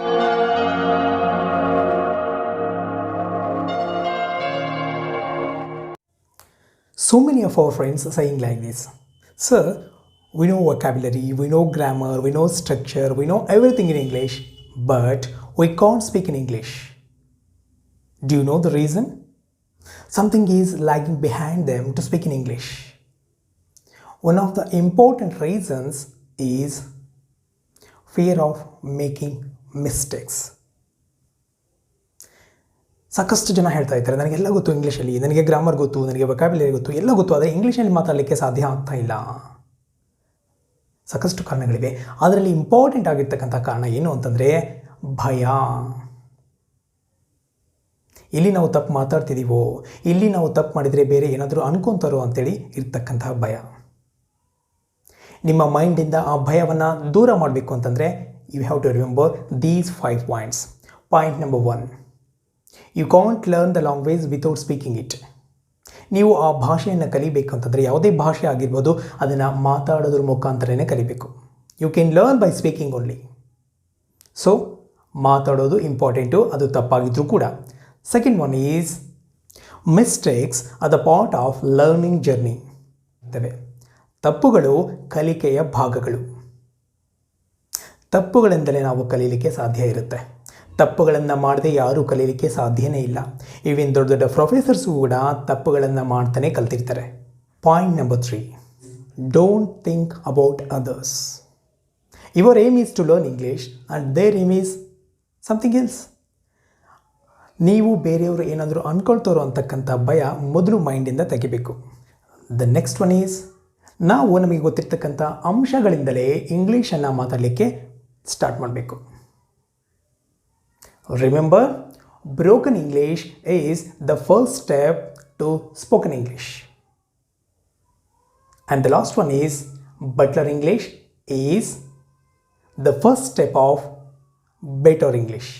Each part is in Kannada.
So many of our friends are saying like this, "Sir, we know vocabulary, we know grammar, we know structure, we know everything in English, but we can't speak in English." Do you know the reason? Something is lagging behind them to speak in English. One of the important reasons is fear of making mistakes. ಸಾಕಷ್ಟು ಜನ ಹೇಳ್ತಾ ಇದ್ದಾರೆ, ನನಗೆಲ್ಲ ಗೊತ್ತು ಇಂಗ್ಲೀಷಲ್ಲಿ, ನನಗೆ ಗ್ರಾಮರ್ ಗೊತ್ತು, ನನಗೆ ವೊಕ್ಯಾಬ್ಯುಲರಿ ಗೊತ್ತು, ಎಲ್ಲ ಗೊತ್ತು, ಆದರೆ ಇಂಗ್ಲೀಷಲ್ಲಿ ಮಾತಾಡಲಿಕ್ಕೆ ಸಾಧ್ಯ ಆಗ್ತಾ ಇಲ್ಲ. ಸಾಕಷ್ಟು ಕಾರಣಗಳಿವೆ. ಅದರಲ್ಲಿ ಇಂಪಾರ್ಟೆಂಟ್ ಆಗಿರ್ತಕ್ಕಂಥ ಕಾರಣ ಏನು ಅಂತಂದರೆ ಭಯ. ಇಲ್ಲಿ ನಾವು ತಪ್ಪು ಮಾತಾಡ್ತಿದ್ದೀವೋ, ಇಲ್ಲಿ ನಾವು ತಪ್ಪು ಮಾಡಿದರೆ ಬೇರೆ ಏನಾದರೂ ಅನ್ಕೊತಾರೋ ಅಂತೇಳಿ ಇರ್ತಕ್ಕಂತಹ ಭಯ. ನಿಮ್ಮ ಮೈಂಡಿಂದ ಆ ಭಯವನ್ನು ದೂರ ಮಾಡಬೇಕು ಅಂತಂದರೆ you have to remember these 5 points. Point number 1, you can't learn the language without speaking it. ನೀವು ಆ ಭಾಷೆಯನ್ನು ಕಲಿಬೇಕು ಅಂತಂದರೆ, ಯಾವುದೇ ಭಾಷೆ ಆಗಿರ್ಬೋದು, ಅದನ್ನು ಮಾತಾಡೋದ್ರ ಮುಖಾಂತರನೇ ಕಲಿಬೇಕು. You can learn by speaking only. So ಮಾತಾಡೋದು ಇಂಪಾರ್ಟೆಂಟು, ಅದು ತಪ್ಪಾಗಿದ್ರೂ ಕೂಡ. Second one is mistakes are the part of learning journey. ತಪ್ಪುಗಳು ಕಲಿಕೆಯ ಭಾಗಗಳು. ತಪ್ಪುಗಳಿಂದಲೇ ನಾವು ಕಲೀಲಿಕ್ಕೆ ಸಾಧ್ಯ ಇರುತ್ತೆ. ತಪ್ಪುಗಳನ್ನು ಮಾಡದೆ ಯಾರೂ ಕಲೀಲಿಕ್ಕೆ ಸಾಧ್ಯನೇ ಇಲ್ಲ. ಈವನ್ ದೊಡ್ಡ ದೊಡ್ಡ ಪ್ರೊಫೆಸರ್ಸು ಕೂಡ ತಪ್ಪುಗಳನ್ನು ಮಾಡ್ತಾನೆ ಕಲ್ತಿರ್ತಾರೆ. Point number 3, don't think about others. Your aim is to learn English and their aim is something else. ನೀವು ಬೇರೆಯವರು ಏನಾದರೂ ಅಂದ್ಕೊಳ್ತಾರೋ ಅಂತಕ್ಕಂಥ ಭಯ ಮೊದಲು ಮೈಂಡಿಂದ ತೆಗಿಬೇಕು. ದ ನೆಕ್ಸ್ಟ್ ಒನ್ ಈಸ್, ನಾವು ನಮಗೆ ಗೊತ್ತಿರ್ತಕ್ಕಂಥ ಅಂಶಗಳಿಂದಲೇ ಇಂಗ್ಲೀಷನ್ನು ಮಾತಾಡಲಿಕ್ಕೆ ಸ್ಟಾರ್ಟ್ ಮಾಡಬೇಕು. Remember, broken English is the first step to spoken English. And the last one is, butler English is the first step of better English.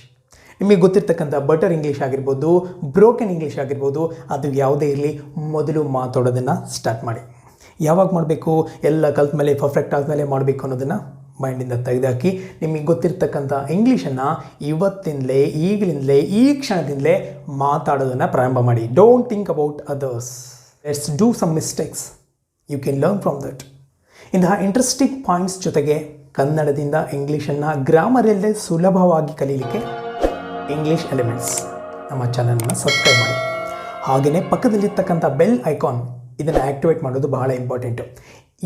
ನಿಮಗೆ ಗೊತ್ತಿರ್ತಕ್ಕಂಥ ಬಟರ್ ಇಂಗ್ಲೀಷ್ ಆಗಿರ್ಬೋದು, ಬ್ರೋಕನ್ ಇಂಗ್ಲೀಷ್ ಆಗಿರ್ಬೋದು, ಅದು ಯಾವುದೇ ಇರಲಿ, ಮೊದಲು ಮಾತಾಡೋದನ್ನು ಸ್ಟಾರ್ಟ್ ಮಾಡಿ. ಯಾವಾಗ ಮಾಡಬೇಕು? ಎಲ್ಲ ಕಲ್ತ ಮೇಲೆ, ಪರ್ಫೆಕ್ಟ್ ಆದಮೇಲೆ ಮಾಡಬೇಕು ಅನ್ನೋದನ್ನು ಮೈಂಡಿಂದ ತೆಗೆದುಹಾಕಿ, ನಿಮಗೆ ಗೊತ್ತಿರ್ತಕ್ಕಂಥ ಇಂಗ್ಲೀಷನ್ನು ಇವತ್ತಿಂದಲೇ, ಈಗಲಿಂದಲೇ, ಈ ಕ್ಷಣದಿಂದಲೇ ಮಾತಾಡೋದನ್ನು ಪ್ರಾರಂಭ ಮಾಡಿ. Don't think about others. Let's do some mistakes. You can learn from that. ಇಂತಹ ಇಂಟ್ರೆಸ್ಟಿಂಗ್ ಪಾಯಿಂಟ್ಸ್ ಜೊತೆಗೆ ಕನ್ನಡದಿಂದ ಇಂಗ್ಲೀಷನ್ನು ಗ್ರಾಮರ್ ಇಲ್ಲದೆ ಸುಲಭವಾಗಿ ಕಲೀಲಿಕ್ಕೆ ಇಂಗ್ಲಿಷ್ ಎಲಿಮೆಂಟ್ಸ್ ನಮ್ಮ ಚಾನಲನ್ನು ಸಬ್ಸ್ಕ್ರೈಬ್ ಮಾಡಿ. ಹಾಗೆಯೇ ಪಕ್ಕದಲ್ಲಿರ್ತಕ್ಕಂಥ ಬೆಲ್ ಐಕಾನ್, ಇದನ್ನು ಆ್ಯಕ್ಟಿವೇಟ್ ಮಾಡೋದು ಬಹಳ ಇಂಪಾರ್ಟೆಂಟು.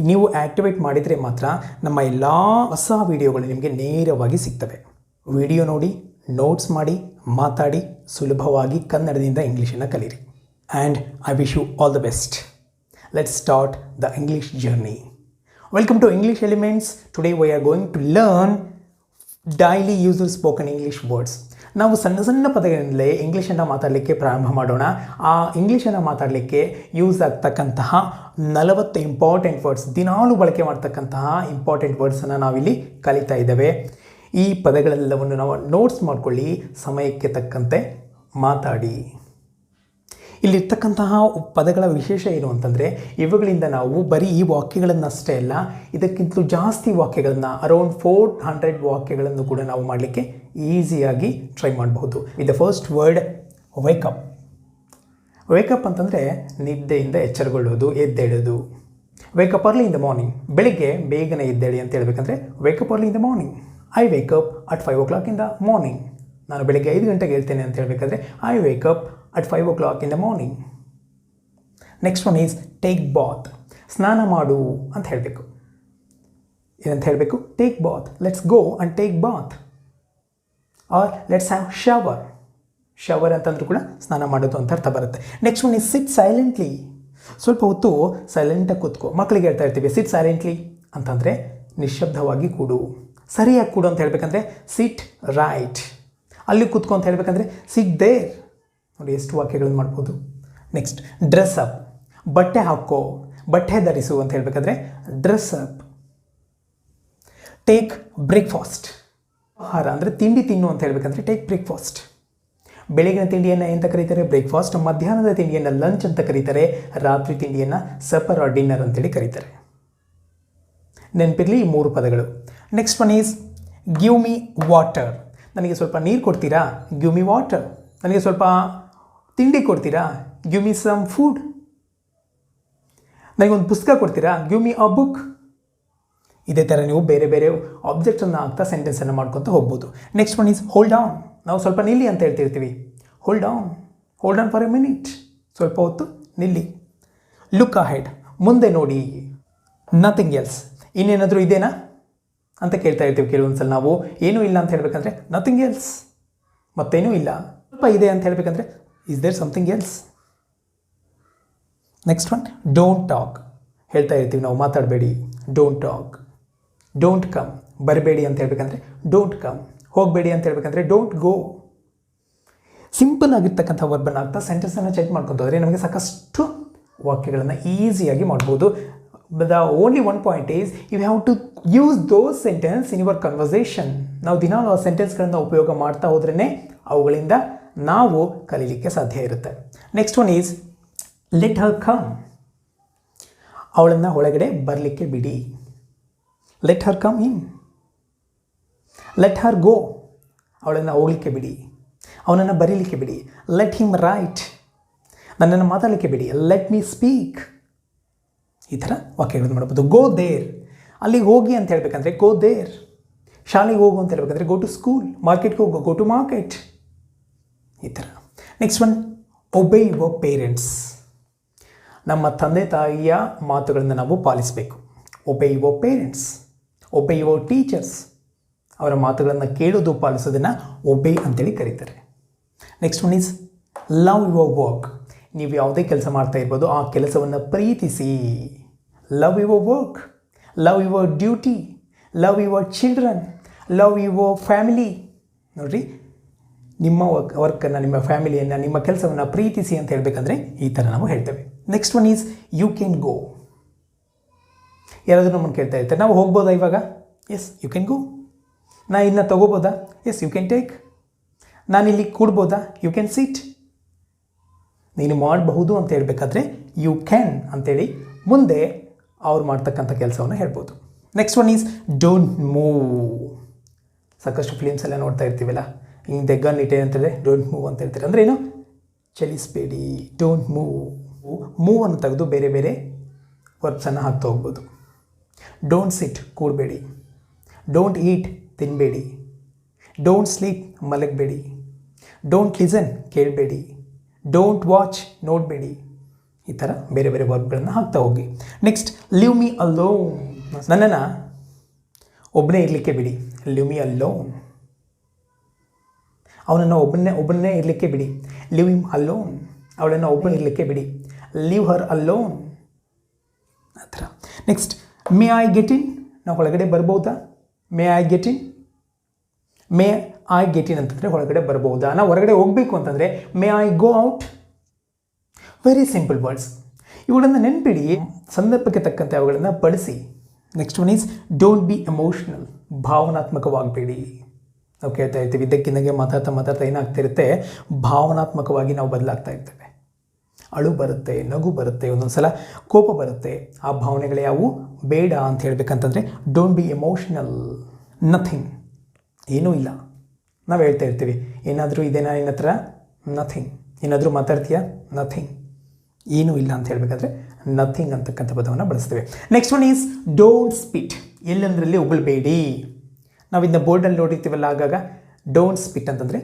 ನೀವು ಆ್ಯಕ್ಟಿವೇಟ್ ಮಾಡಿದರೆ ಮಾತ್ರ ನಮ್ಮ ಎಲ್ಲ ಹೊಸ ವಿಡಿಯೋಗಳು ನಿಮಗೆ ನೇರವಾಗಿ ಸಿಗ್ತವೆ. ವಿಡಿಯೋ ನೋಡಿ, ನೋಟ್ಸ್ ಮಾಡಿ, ಮಾತಾಡಿ, ಸುಲಭವಾಗಿ ಕನ್ನಡದಿಂದ ಇಂಗ್ಲೀಷನ್ನು ಕಲೀರಿ. And I wish you all the best. Let's start the English journey. Welcome to English elements. Today we are going to learn daily used spoken English words. ನಾವು ಸಣ್ಣ ಸಣ್ಣ ಪದಗಳಿಂದಲೇ ಇಂಗ್ಲೀಷನ್ನು ಮಾತಾಡಲಿಕ್ಕೆ ಪ್ರಾರಂಭ ಮಾಡೋಣ. ಆ ಇಂಗ್ಲೀಷನ್ನು ಮಾತಾಡಲಿಕ್ಕೆ ಯೂಸ್ ಆಗ್ತಕ್ಕಂತಹ 40 ಇಂಪಾರ್ಟೆಂಟ್ ವರ್ಡ್ಸ್, ದಿನಾಲೂ ಬಳಕೆ ಮಾಡ್ತಕ್ಕಂತಹ ಇಂಪಾರ್ಟೆಂಟ್ ವರ್ಡ್ಸನ್ನು ನಾವಿಲ್ಲಿ ಕಲಿತಾ ಇದ್ದೇವೆ. ಈ ಪದಗಳೆಲ್ಲವನ್ನು ನಾವು ನೋಟ್ಸ್ ಮಾಡಿಕೊಳ್ಳಿ, ಸಮಯಕ್ಕೆ ತಕ್ಕಂತೆ ಮಾತಾಡಿ. ಇಲ್ಲಿರ್ತಕ್ಕಂತಹ ಪದಗಳ ವಿಶೇಷ ಏನು ಅಂತಂದರೆ, ಇವುಗಳಿಂದ ನಾವು ಬರೀ ಈ ವಾಕ್ಯಗಳನ್ನಷ್ಟೇ ಅಲ್ಲ, ಇದಕ್ಕಿಂತಲೂ ಜಾಸ್ತಿ ವಾಕ್ಯಗಳನ್ನು, ಅರೌಂಡ್ 400 ವಾಕ್ಯಗಳನ್ನು ಕೂಡ ನಾವು ಮಾಡಲಿಕ್ಕೆ ಈಸಿಯಾಗಿ ಟ್ರೈ ಮಾಡಬಹುದು. With the first word wake up. Wake up ಅಂತಂದರೆ ನಿದ್ದೆಯಿಂದ ಎಚ್ಚರಗೊಳ್ಳೋದು, ಎದ್ದೇಳೋದು. Wake up early in the morning. ಬೆಳಿಗ್ಗೆ ಬೇಗನೆ ಎದ್ದೇಳಿ ಅಂತ ಹೇಳ್ಬೇಕಂದ್ರೆ wake up early in the morning. I wake up at 5 o'clock in the morning. ನಾನು ಬೆಳಗ್ಗೆ 5 ಗಂಟೆಗೆ ಹೇಳ್ತೇನೆ ಅಂತ ಹೇಳಬೇಕಾದ್ರೆ I wake up at 5 o'clock in the morning. Next one is take bath. ಸ್ನಾನ ಮಾಡು ಅಂತ ಹೇಳಬೇಕು. ಏನಂತ ಹೇಳಬೇಕು? Take bath. Let's go and take bath. Or let's have shower. Shower ಅಂತಂದ್ರೂ ಕೂಡ ಸ್ನಾನ ಮಾಡೋದು ಅಂತ ಅರ್ಥ ಬರುತ್ತೆ. Next one is sit silently. ಸ್ವಲ್ಪ ಹೊತ್ತು ಸೈಲೆಂಟಾಗಿ ಕೂತ್ಕೋ. ಮಕ್ಕಳಿಗೆ ಹೇಳ್ತಾ ಇರ್ತೀವಿ ಸಿಟ್ ಸೈಲೆಂಟ್ಲಿ ಅಂತಂದರೆ ನಿಶ್ಶಬ್ದವಾಗಿ ಕೂಡು. ಸರಿಯಾಗಿ ಕೂಡು ಅಂತ ಹೇಳಬೇಕಂದ್ರೆ ಸಿಟ್ ರೈಟ್. ಅಲ್ಲಿ ಕೂತ್ಕೊ ಅಂತ ಹೇಳಬೇಕಂದ್ರೆ ಸಿಟ್ ದೇರ್. ನೋಡಿ ಎಷ್ಟು ವಾಕ್ಯಗಳನ್ನು ಮಾಡ್ಬೋದು. Next dress up. ಬಟ್ಟೆ ಹಾಕೋ, ಬಟ್ಟೆ ಧರಿಸು ಅಂತ ಹೇಳಬೇಕಾದ್ರೆ ಡ್ರೆಸ್ ಅಪ್. Take breakfast. ಆಹಾರ ಅಂದರೆ ತಿಂಡಿ ತಿನ್ನು ಅಂತ ಹೇಳಬೇಕಂದ್ರೆ ಟೇಕ್ ಬ್ರೇಕ್ಫಾಸ್ಟ್. ಬೆಳಗಿನ ತಿಂಡಿಯನ್ನು ಎಂತ ಕರೀತಾರೆ? ಬ್ರೇಕ್ಫಾಸ್ಟ್. ಮಧ್ಯಾಹ್ನದ ತಿಂಡಿಯನ್ನು ಲಂಚ್ ಅಂತ ಕರೀತಾರೆ. ರಾತ್ರಿ ತಿಂಡಿಯನ್ನು ಸಪರ್ ಆರ್ ಡಿನ್ನರ್ ಅಂತೇಳಿ ಕರೀತಾರೆ. ನೆನಪಿರಲಿ ಈ 3 ಪದಗಳು. Next one is give me water. ನನಗೆ ಸ್ವಲ್ಪ ನೀರು ಕೊಡ್ತೀರಾ, ಗಿವ್ ಮಿ ವಾಟರ್. ನನಗೆ ಸ್ವಲ್ಪ ತಿಂಡಿ ಕೊಡ್ತೀರಾ, ಗಿವ್ ಮಿ ಸಮ್ ಫುಡ್. ನನಗೊಂದು ಪುಸ್ತಕ ಕೊಡ್ತೀರಾ, ಗಿವ್ ಮಿ ಅ ಬುಕ್. ಇದೇ ಥರ ನೀವು ಬೇರೆ ಬೇರೆ ಆಬ್ಜೆಕ್ಟನ್ನು ಆಗ್ತಾ ಸೆಂಟೆನ್ಸನ್ನು ಮಾಡ್ಕೊತ ಹೋಗ್ಬೋದು. Next one is hold on. ನಾವು ಸ್ವಲ್ಪ ನಿಲ್ಲಿ ಅಂತ ಹೇಳ್ತಿರ್ತೀವಿ. Hold on for a minute. ಸ್ವಲ್ಪ ಹೊತ್ತು ನಿಲ್ಲಿ. ಲುಕ್ ಅಹೆಡ್, ಮುಂದೆ ನೋಡಿ. ನಥಿಂಗ್ ಎಲ್ಸ್, ಇನ್ನೇನಾದರೂ ಇದೇನಾ ಅಂತ ಕೇಳ್ತಾ ಇರ್ತೀವಿ ಕೆಲವೊಂದು ಸಲ ನಾವು. ಏನೂ ಇಲ್ಲ ಅಂತ ಹೇಳಬೇಕಂದ್ರೆ ನಥಿಂಗ್ ಎಲ್ಸ್, ಮತ್ತೇನೂ ಇಲ್ಲ. ಸ್ವಲ್ಪ ಇದೆ ಅಂತ ಹೇಳಬೇಕಂದ್ರೆ is there something else. Next one don't talk. ಹೇಳ್ತಾ ಇರ್ತೀವಿ ನಾವು, ಮಾತಾಡಬೇಡಿ, ಡೋಂಟ್ ಟಾಕ್. ಡೋಂಟ್ ಕಮ್, ಬರಬೇಡಿ ಅಂತ ಹೇಳ್ಬೇಕಂದ್ರೆ ಡೋಂಟ್ ಕಮ್. ಹೋಗಬೇಡಿ ಅಂತ ಹೇಳ್ಬೇಕಂದ್ರೆ ಡೋಂಟ್ ಗೋ. ಸಿಂಪಲ್ ಆಗಿರ್ತಕ್ಕಂಥ ವರ್ಬನ್ನು ಆಗ್ತಾ ಸೆಂಟೆನ್ಸನ್ನು ಚೆಕ್ ಮಾಡ್ಕೊಂತೋದ್ರೆ ನಮಗೆ ಸಾಕಷ್ಟು ವಾಕ್ಯಗಳನ್ನು ಈಸಿಯಾಗಿ ಮಾಡ್ಬೋದು. The only one point is you have to use those sentence in your conversation. ನಾವು ದಿನಾಲು ಆ ಸೆಂಟೆನ್ಸ್ಗಳನ್ನು ಉಪಯೋಗ ಮಾಡ್ತಾ ಹೋದ್ರೇ ಅವುಗಳಿಂದ ನಾವು ಕಲೀಲಿಕ್ಕೆ ಸಾಧ್ಯ ಇರುತ್ತೆ. Next one is let her come. ಅವಳನ್ನು ಒಳಗಡೆ ಬರಲಿಕ್ಕೆ ಬಿಡಿ. Let her come in. Let her go. ಅವಳನ್ನು ಹೋಗಲಿಕ್ಕೆ ಬಿಡಿ. ಅವನನ್ನು ಬರೀಲಿಕ್ಕೆ ಬಿಡಿ. Let him write. ನನ್ನನ್ನು ಮಾತಾಡಲಿಕ್ಕೆ ಬಿಡಿ. Let me speak. ಈ ಥರ ವಾಕ್ಯಗಳನ್ನು ಮಾಡ್ಬೋದು. ಗೋ ದೇರ್, ಅಲ್ಲಿಗೆ ಹೋಗಿ ಅಂತ ಹೇಳ್ಬೇಕಂದ್ರೆ ಗೋ ದೇರ್. ಶಾಲೆಗೆ ಹೋಗು ಅಂತ ಹೇಳ್ಬೇಕಂದ್ರೆ ಗೋ ಟು ಸ್ಕೂಲ್. ಮಾರ್ಕೆಟ್ಗೆ ಹೋಗು, ಗೋ ಟು ಮಾರ್ಕೆಟ್. ಈ ಥರ. Next one obey your parents. ನಮ್ಮ ತಂದೆ ತಾಯಿಯ ಮಾತುಗಳನ್ನು ನಾವು ಪಾಲಿಸಬೇಕು. Obey your parents, obey your teachers. ಅವರ ಮಾತುಗಳನ್ನು ಕೇಳೋದು ಪಾಲಿಸೋದನ್ನು ಒಬೇ ಅಂತೇಳಿ ಕರೀತಾರೆ. Next one is love your work. ನೀವು ಯಾವುದೇ ಕೆಲಸ ಮಾಡ್ತಾ ಇರ್ಬೋದು, ಆ ಕೆಲಸವನ್ನು ಪ್ರೀತಿಸಿ. Love your work, love your duty, love your children, love your family. ನೋಡಿರಿ, ನಿಮ್ಮ ವರ್ಕನ್ನು, ನಿಮ್ಮ ಫ್ಯಾಮಿಲಿಯನ್ನು, ನಿಮ್ಮ ಕೆಲಸವನ್ನು ಪ್ರೀತಿಸಿ ಅಂತ ಹೇಳಬೇಕಂದ್ರೆ ಈ ಥರ ನಾವು ಹೇಳ್ತೇವೆ. Next one is you can go. ಯಾರಾದರೂ ನಮ್ಮನ್ನು ಕೇಳ್ತಾ ಇರ್ತಾರೆ, ನಾವು ಹೋಗ್ಬೋದಾ ಇವಾಗ? Yes, you can go. ನಾ ಇದನ್ನ ತೊಗೋಬೋದಾ? Yes, you can take. ನಾನಿಲ್ಲಿ ಕೂಡ್ಬೋದಾ? You can sit. ನೀನು ಮಾಡಬಹುದು ಅಂತ ಹೇಳಬೇಕಾದ್ರೆ ಯು ಕ್ಯಾನ್ ಅಂತೇಳಿ ಮುಂದೆ ಅವ್ರು ಮಾಡ್ತಕ್ಕಂಥ ಕೆಲಸವನ್ನು ಹೇಳ್ಬೋದು. Next one is don't move. ಸಾಕಷ್ಟು ಫಿಲಿಮ್ಸ್ ಎಲ್ಲ ನೋಡ್ತಾ ಇರ್ತೀವಲ್ಲ, ಹಿಂಗೆ ಗನ್ ಇಟ್ಟೆ ಅಂತೇಳಿ ಡೋಂಟ್ ಮೂವ್ ಅಂತ ಹೇಳ್ತಾರೆ. ಅಂದರೆ ಏನು? ಚಲಿಸಬೇಡಿ. Don't move. ಮೂವನ್ನು ತೆಗೆದು ಬೇರೆ ಬೇರೆ ವರ್ಬ್ಸನ್ನು ಹಾಕ್ತಾ ಹೋಗ್ಬೋದು. Don't sit, ಕೂಡಬೇಡಿ. ಡೋಂಟ್ ಈಟ್, ತಿನ್ನಬೇಡಿ. ಡೋಂಟ್ ಸ್ಲೀಪ್, ಮಲಗಬೇಡಿ. ಡೋಂಟ್ ಲಿಸನ್, ಕೇಳಬೇಡಿ. ಡೋಂಟ್ ವಾಚ್, ನೋಡಬೇಡಿ. ಈ ಥರ ಬೇರೆ ಬೇರೆ ವರ್ಬ್ಗಳನ್ನು ಹಾಕ್ತಾ ಹೋಗಿ. Next leave me alone. ನನ್ನನ್ನು ಒಬ್ಬನೇ ಇರಲಿಕ್ಕೆ ಬಿಡಿ. Leave me alone. ಅವನನ್ನು ಒಬ್ಬನೇ ಇರಲಿಕ್ಕೆ ಬಿಡಿ. Leave him alone. ಅವಳನ್ನು ಒಬ್ಬನೇ ಇರಲಿಕ್ಕೆ ಬಿಡಿ. Leave her alone. ಆ ಥರ. Next may I get in. ನಾವು ಒಳಗಡೆ ಬರ್ಬೋದಾ? May I get in. May I get in ಅಂತಂದರೆ ಹೊರಗಡೆ ಬರ್ಬೋದಾ. ನಾವು ಹೊರಗಡೆ ಹೋಗಬೇಕು ಅಂತಂದರೆ May I go out. Very simple words. ಇವುಗಳನ್ನು ನೆನ್ಪಿಡಿ, ಸಂದರ್ಭಕ್ಕೆ ತಕ್ಕಂತೆ ಅವುಗಳನ್ನು ಬಳಸಿ. Next one is don't be emotional. ಭಾವನಾತ್ಮಕವಾಗಬೇಡಿ. ನಾವು ಕೇಳ್ತಾ ಇರ್ತೀವಿ, ಇದ್ದಕ್ಕಿಂದಾಗೆ ಮಾತಾಡ್ತಾ ಏನಾಗ್ತಿರುತ್ತೆ, ಭಾವನಾತ್ಮಕವಾಗಿ ನಾವು ಬದಲಾಗ್ತಾ ಇರ್ತೇವೆ. ಅಳು ಬರುತ್ತೆ, ನಗು ಬರುತ್ತೆ, ಒಂದೊಂದು ಸಲ ಕೋಪ ಬರುತ್ತೆ. ಆ ಭಾವನೆಗಳು ಯಾವುವು ಬೇಡ ಅಂತ ಹೇಳಬೇಕಂತಂದರೆ ಡೋಂಟ್ ಬಿ ಎಮೋಷ್ನಲ್. ನಥಿಂಗ್, ಏನೂ ಇಲ್ಲ. ನಾವು ಹೇಳ್ತಾ ಇರ್ತೀವಿ, ಏನಾದರೂ ಇದೆನಾ ನಿನ್ನ ಹತ್ರ? ನಥಿಂಗ್. ಏನಾದರೂ ಮಾತಾಡ್ತೀಯಾ? ನಥಿಂಗ್. ಏನೂ ಇಲ್ಲ ಅಂತ ಹೇಳಬೇಕಾದ್ರೆ ನಥಿಂಗ್ ಅಂತಕ್ಕಂಥ ಪದವನ್ನು ಬಳಸ್ತೇವೆ. Next one is don't spit. ಎಲ್ಲಂದ್ರಲ್ಲಿ ಉಗುಳಬೇಡಿ. ನಾವು ಇದನ್ನ ಬೋರ್ಡಲ್ಲಿ ನೋಡಿರ್ತೀವಲ್ಲ, ಆಗಾಗ ಡೋಂಟ್ ಸ್ಪಿಟ್ ಅಂತಂದರೆ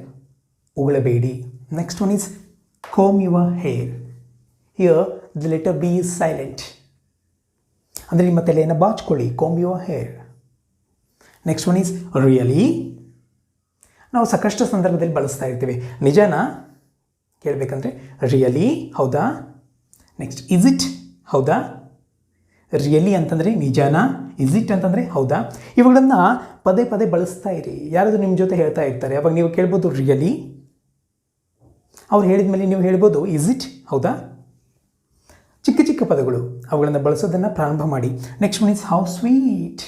ಉಗುಳಬೇಡಿ. Next one is comb your hair. Here the letter B is silent. ಅಂದರೆ ನಿಮ್ಮ ತಲೆಯನ್ನು ಬಾಚ್ಕೊಳ್ಳಿ. Comb your hair. Next one is really. ನಾವು ಸಾಕಷ್ಟು ಸಂದರ್ಭದಲ್ಲಿ ಬಳಸ್ತಾ ಇರ್ತೀವಿ. ನಿಜನಾ ಕೇಳಬೇಕಂದ್ರೆ ರಿಯಲಿ, ಹೌದಾ. ನೆಕ್ಸ್ಟ್ ಇಸ್ ಇಟ್, ಹೌದಾ. ರಿಯಲಿ ಅಂತಂದರೆ ನಿಜನಾ, ಇಸ್ ಇಟ್ ಅಂತಂದರೆ ಹೌದಾ. ಇವುಗಳನ್ನು ಪದೇ ಪದೇ ಬಳಸ್ತಾ ಇರಿ. ಯಾರಾದರೂ ನಿಮ್ಮ ಜೊತೆ ಹೇಳ್ತಾ ಇರ್ತಾರೆ, ಅವಾಗ ನೀವು ಕೇಳ್ಬೋದು ರಿಯಲಿ. ಅವ್ರು ಹೇಳಿದ ಮೇಲೆ ನೀವು ಹೇಳ್ಬೋದು ಇಸ್ ಇಟ್, ಹೌದಾ. ಚಿಕ್ಕ ಚಿಕ್ಕ ಪದಗಳು, ಅವುಗಳನ್ನು ಬಳಸೋದನ್ನು ಪ್ರಾರಂಭ ಮಾಡಿ. Next one is how sweet,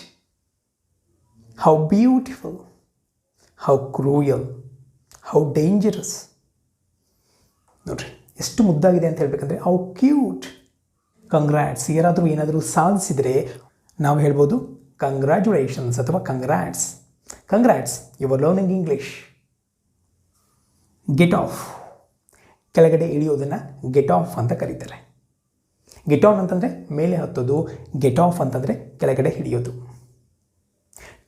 how beautiful, how cruel, how dangerous. ನೋಡ್ರಿ ಎಷ್ಟು ಮುದ್ದಾಗಿದೆ ಅಂತ ಹೇಳಬೇಕಂದ್ರೆ ಹೌ ಕ್ಯೂಟ್. ಕಂಗ್ರ್ಯಾಟ್ಸ್. ಯಾರಾದರೂ ಏನಾದರೂ ಸಾಧಿಸಿದರೆ ನಾವು ಹೇಳ್ಬೋದು ಕಂಗ್ರ್ಯಾಚುಲೇಷನ್ಸ್ ಅಥವಾ congrats. Congrats, you are learning English. Get off, ಕೆಳಗಡೆ ಇಳಿಯೋದನ್ನು ಗೆಟ್ ಆಫ್ ಅಂತ ಕರೀತಾರೆ. ಗೆಟ್ ಆನ್ ಅಂತಂದರೆ ಮೇಲೆ ಹತ್ತೋದು, ಗೆಟ್ ಆಫ್ ಅಂತಂದರೆ ಕೆಳಗಡೆ ಹಿಡಿಯೋದು.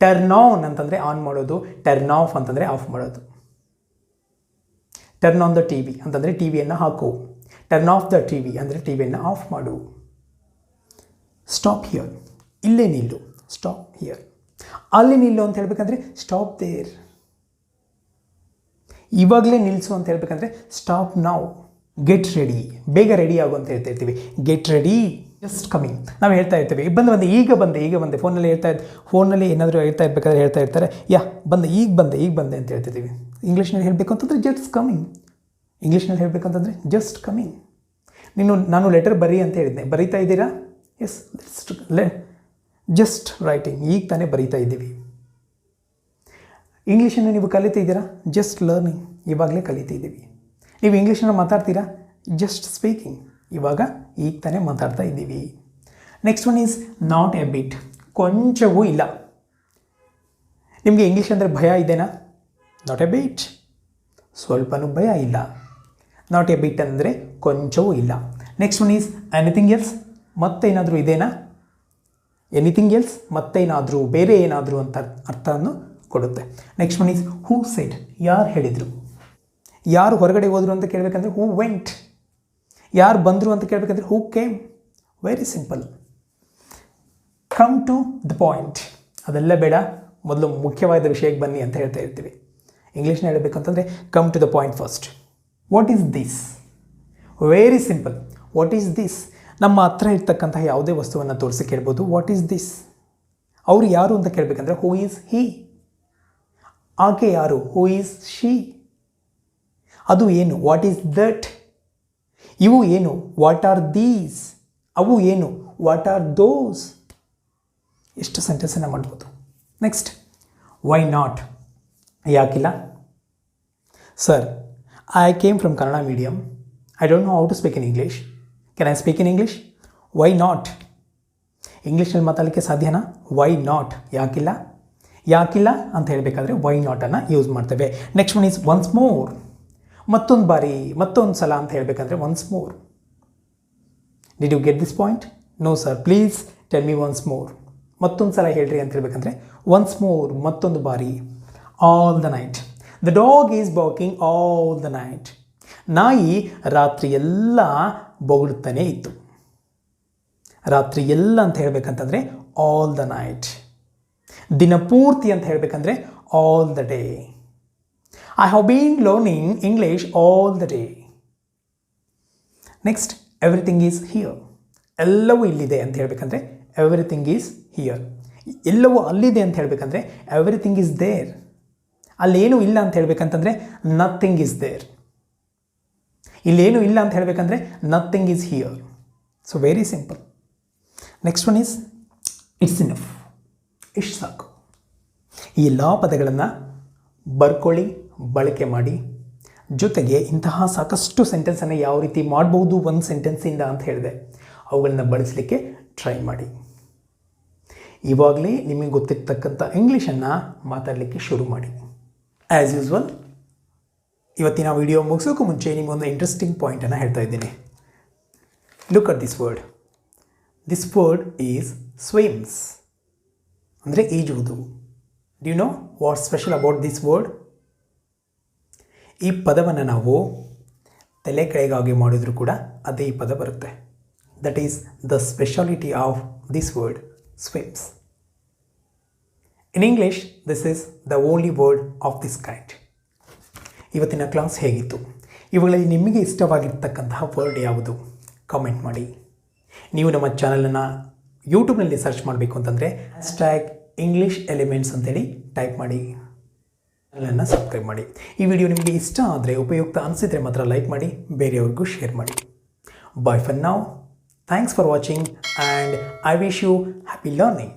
ಟರ್ನ್ ಆನ್ ಅಂತಂದರೆ ಆನ್ ಮಾಡೋದು, ಟರ್ನ್ ಆಫ್ ಅಂತಂದರೆ ಆಫ್ ಮಾಡೋದು. Turn on the T V ಅಂತಂದರೆ ಟಿ ವಿಯನ್ನು ಹಾಕು, turn off the T V ಅಂದರೆ ಟಿ ವಿಯನ್ನು ಆಫ್ ಮಾಡು. ಸ್ಟಾಪ್ ಹಿಯರ್, ಇಲ್ಲೇ ನಿಲ್ಲು, ಸ್ಟಾಪ್ ಹಿಯರ್. ಅಲ್ಲಿ ನಿಲ್ಲು ಅಂತ ಹೇಳಬೇಕಂದ್ರೆ ಸ್ಟಾಪ್ ದೇರ್. ಇವಾಗಲೇ ನಿಲ್ಲಿಸು ಅಂತ ಹೇಳಬೇಕಂದ್ರೆ ಸ್ಟಾಪ್ ನೌ. ಗೆಟ್ ರೆಡಿ, ಬೇಗ ರೆಡಿ ಆಗು ಅಂತ ಹೇಳ್ತಾ ಇರ್ತೀವಿ. Get ready, just coming. ನಾವು ಹೇಳ್ತಾ ಇರ್ತೀವಿ ಬಂದೆ ಈಗ ಬಂದೆ. ಫೋನಲ್ಲಿ ಏನಾದರೂ ಹೇಳ್ತಾ ಇರ್ಬೇಕಾದ್ರೆ ಹೇಳ್ತಾ ಇರ್ತಾರೆ, ಯಾ ಈಗ ಬಂದೆ ಅಂತ ಹೇಳ್ತಿದ್ದೀವಿ. ಇಂಗ್ಲೀಷ್ನಲ್ಲಿ ಹೇಳಬೇಕು ಅಂತಂದರೆ ಜಸ್ಟ್ ಕಮಿಂಗ್. ಇಂಗ್ಲೀಷ್ನಲ್ಲಿ ಹೇಳಬೇಕು ಅಂತಂದರೆ ಜಸ್ಟ್ ಕಮಿಂಗ್. ನಾನು ಲೆಟರ್ ಬರೀ ಅಂತ ಹೇಳಿದ್ದೆ, ಬರೀತಾ ಇದ್ದೀರಾ? ಎಸ್, ಜಸ್ಟ್ ರೈಟಿಂಗ್, ಈಗ ತಾನೇ ಬರೀತಾ ಇದ್ದೀವಿ. ಇಂಗ್ಲೀಷನ್ನು ನೀವು ಕಲಿತಿದ್ದೀರಾ? ಜಸ್ಟ್ ಲರ್ನಿಂಗ್, ಇವಾಗಲೇ ಕಲಿತಿದ್ದೀವಿ. ನೀವು ಇಂಗ್ಲೀಷನ್ನು ಮಾತಾಡ್ತೀರಾ? ಜಸ್ಟ್ ಸ್ಪೀಕಿಂಗ್, ಈಗ ತಾನೇ ಮಾತಾಡ್ತಾ ಇದ್ದೀವಿ. Next one is not a bit, ಕೊಂಚವೂ ಇಲ್ಲ. ನಿಮಗೆ ಇಂಗ್ಲೀಷ್ ಅಂದರೆ ಭಯ ಇದೆನಾ? ನಾಟ್ ಎ ಬಿಟ್, ಸ್ವಲ್ಪನೂ ಭಯ ಇಲ್ಲ. ನಾಟ್ ಎ ಬಿಟ್ ಅಂದರೆ ಕೊಂಚವೂ ಇಲ್ಲ. Next one is anything else, ಮತ್ತೇನಾದರೂ ಇದೆನಾ? ಎನಿಥಿಂಗ್ ಎಲ್ಸ್ ಮತ್ತೇನಾದರೂ, ಬೇರೆ ಏನಾದರೂ ಅಂತ ಅರ್ಥವನ್ನು ಕೊಡುತ್ತೆ. Next one is who shed, ಯಾರು ಹೇಳಿದರು? ಯಾರು ಹೊರಗಡೆ ಹೋದರು ಅಂತ ಕೇಳಬೇಕಂದ್ರೆ ಹೂ ವೆಂಟ್. ಯಾರು ಬಂದರು ಅಂತ ಕೇಳಬೇಕಂದ್ರೆ who came. Very simple. Come to the point, ಅದೆಲ್ಲ ಬೇಡ, ಮೊದಲು ಮುಖ್ಯವಾದ ವಿಷಯಕ್ಕೆ ಬನ್ನಿ ಅಂತ ಹೇಳ್ತಾ ಇರ್ತೀವಿ. ಇಂಗ್ಲೀಷ್ನ ಹೇಳಬೇಕಂತಂದರೆ come to the point first. What is this? Very simple. What is this? ನಮ್ಮ ಹತ್ರ ಇರ್ತಕ್ಕಂತಹ ಯಾವುದೇ ವಸ್ತುವನ್ನು ತೋರಿಸಿ ಕೇಳ್ಬೋದು, ವಾಟ್ ಈಸ್ ದಿಸ್? ಅವರು ಯಾರು ಅಂತ ಕೇಳಬೇಕಂದ್ರೆ ಹೂ ಈಸ್ ಹಿ. ಆಕೆ ಯಾರು? Who is she. ಅದು ಏನು? What is that? ಇವು ಏನು? What are these? ಅವು ಏನು? What are those? ಎಷ್ಟು ಸೆಂಟೆನ್ಸನ್ನು ಮಾಡ್ಬೋದು. ನೆಕ್ಸ್ಟ್, ವೈ ನಾಟ್, ಯಾಕಿಲ್ಲ? Sir, I came from Kannada medium, I don't know how to speak in English, can I speak in English? Why not? ಇಂಗ್ಲೀಷ್ನಲ್ಲಿ ಮಾತಾಡಲಿಕ್ಕೆ ಸಾಧ್ಯನಾ? ವೈ ನಾಟ್, ಯಾಕಿಲ್ಲ? ಯಾಕಿಲ್ಲ ಅಂತ ಹೇಳಬೇಕಾದ್ರೆ ವೈ ನಾಟನ್ನು ಯೂಸ್ ಮಾಡ್ತೇವೆ. Next one is once more, ಮತ್ತೊಂದು ಬಾರಿ, ಮತ್ತೊಂದು ಸಲ ಅಂತ ಹೇಳಬೇಕಂದ್ರೆ once more. Did you get this point? No sir, please tell me once more. ಮತ್ತೊಂದು ಸಲ ಹೇಳ್ರಿ ಅಂತ ಹೇಳಬೇಕಂದ್ರೆ ಒನ್ಸ್ ಮೋರ್, ಮತ್ತೊಂದು ಬಾರಿ. All the night, the dog is barking all the night. ನಾಯಿ ರಾತ್ರಿ ಎಲ್ಲ ಬೊಗಳುತ್ತಾನೆ ಇತ್ತು. ರಾತ್ರಿ ಎಲ್ಲ ಅಂತ ಹೇಳಬೇಕಂತಂದರೆ ಆಲ್ ದ ನೈಟ್. ದಿನಪೂರ್ತಿ ಅಂತ ಹೇಳಬೇಕಂದ್ರೆ all the day. I have been learning English all the day. Next, everything is here, ಎಲ್ಲವೂ ಇಲ್ಲಿದೆ ಅಂತ ಹೇಳಬೇಕಂದ್ರೆ ಎವ್ರಿಥಿಂಗ್ ಈಸ್ ಹಿಯರ್. ಎಲ್ಲವೂ ಅಲ್ಲಿದೆ ಅಂತ ಹೇಳಬೇಕಂದ್ರೆ ಎವ್ರಿಥಿಂಗ್ ಈಸ್ ದೇರ್. ಅಲ್ಲೇನೂ ಇಲ್ಲ ಅಂತ ಹೇಳಬೇಕಂತಂದರೆ ನಥಿಂಗ್ ಈಸ್ ದೇರ್. ಇಲ್ಲೇನೂ ಇಲ್ಲ ಅಂತ ಹೇಳಬೇಕಂದ್ರೆ nothing is here. So very simple. Next one is it's enough, ಇಷ್ಟು ಸಾಕು. ಈ ಎಲ್ಲ ಪದಗಳನ್ನು ಬರ್ಕೊಳ್ಳಿ, ಬಳಕೆ ಮಾಡಿ. ಜೊತೆಗೆ ಇಂತಹ ಸಾಕಷ್ಟು ಸೆಂಟೆನ್ಸನ್ನು ಯಾವ ರೀತಿ ಮಾಡ್ಬೋದು ಒಂದು ಸೆಂಟೆನ್ಸಿಂದ ಅಂತ ಹೇಳಿದೆ, ಅವುಗಳನ್ನ ಬಳಸಲಿಕ್ಕೆ ಟ್ರೈ ಮಾಡಿ. ಇವಾಗಲೇ ನಿಮಗೆ ಗೊತ್ತಿರ್ತಕ್ಕಂಥ ಇಂಗ್ಲೀಷನ್ನು ಮಾತಾಡಲಿಕ್ಕೆ ಶುರು ಮಾಡಿ. ಆ್ಯಸ್ ಯೂಸ್ವಲ್ ಇವತ್ತಿನ ವಿಡಿಯೋ ಮುಗಿಸೋಕ್ಕೂ ಮುಂಚೆ ನಿಮಗೊಂದು ಇಂಟ್ರೆಸ್ಟಿಂಗ್ ಪಾಯಿಂಟನ್ನು ಹೇಳ್ತಾ ಇದ್ದೀನಿ. Look at this word. This word is swims, ಅಂದರೆ ಈಜುವುದು. Do you know what special about this word? ಈ ಪದವನ್ನು ನಾವು ತಲೆ ಕೆಳಗಾಗಿ ಮಾಡಿದರೂ ಕೂಡ ಅದೇ ಈ ಪದ ಬರುತ್ತೆ. That is the speciality of this word, swims. In English this is the only word of this kind. ಇವತ್ತಿನ ಕ್ಲಾಸ್ ಹೇಗಿತ್ತು? ಇವುಗಳಲ್ಲಿ ನಿಮಗೆ ಇಷ್ಟವಾಗಿರ್ತಕ್ಕಂತಹ ವರ್ಡ್ ಯಾವುದು? ಕಾಮೆಂಟ್ ಮಾಡಿ. ನೀವು ನಮ್ಮ ಚಾನಲನ್ನು ಯೂಟ್ಯೂಬ್ನಲ್ಲಿ ಸರ್ಚ್ ಮಾಡಬೇಕು ಅಂತಂದರೆ #English Elements ಅಂತೇಳಿ ಟೈಪ್ ಮಾಡಿ, ಚಾನಲನ್ನು ಸಬ್ಸ್ಕ್ರೈಬ್ ಮಾಡಿ. ಈ ವಿಡಿಯೋ ನಿಮಗೆ ಇಷ್ಟ ಆದರೆ, ಉಪಯುಕ್ತ ಅನಿಸಿದರೆ ಮಾತ್ರ ಲೈಕ್ ಮಾಡಿ, ಬೇರೆಯವ್ರಿಗೂ ಶೇರ್ ಮಾಡಿ. Bye for now. Thanks for watching and I wish you happy learning.